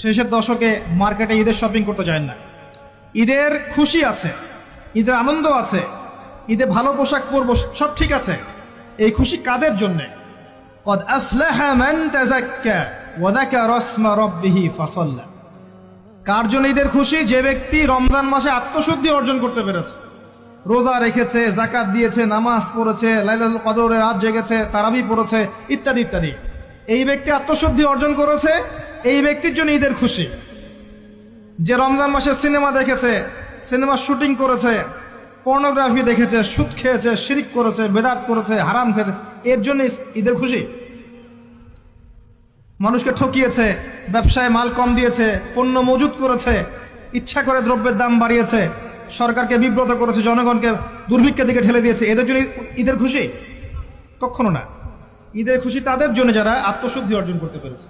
শেষের দশকে মার্কেটে ঈদের শপিং করতে যায় না। ঈদের খুশি আছে, ঈদের আনন্দ আছে, ঈদে ভালো পোশাক পরবো, সব ঠিক আছে। এই খুশি কাদের জন্যে? কদ আফলাহা মান তাযাক্কা ওয়া যাকারা ইসমা রাব্বিহি ফাসাল্লা। কার জন্য ঈদের খুশি? যে ব্যক্তি রমজান মাসে আত্মশুদ্ধি অর্জন করতে পেরেছে, রোজা রেখেছে, যাকাত দিয়েছে, নামাজ পড়েছে, লাইলাতুল কদরে রাত জেগেছে, তারাবি পড়েছে, ইত্যাদি ইত্যাদি। এই ব্যক্তি আত্মশুদ্ধি অর্জন করেছে, এই ব্যক্তির জন্য ঈদের খুশি। যে রমজান মাসে সিনেমা দেখেছে, সিনেমার শুটিং করেছে, পর্নোগ্রাফি দেখেছে, সুদ খেয়েছে, শিরিক করেছে, বেদাত করেছে, হারাম খেয়েছে, এর জন্য ঈদের খুশি। মানুষকে ঠকিয়েছে, ব্যবসায় মাল কম দিয়েছে, পণ্য মজুত করেছে, ইচ্ছা করে দ্রব্যের দাম বাড়িয়েছে, সরকারকে বিব্রত করেছে, জনগণকে দুর্ভিক্ষের দিকে ঠেলে দিয়েছে, এদের জন্য ঈদের খুশি? কখনো না। ঈদের খুশি তাদের জন্য যারা আত্মশুদ্ধি অর্জন করতে পেরেছে।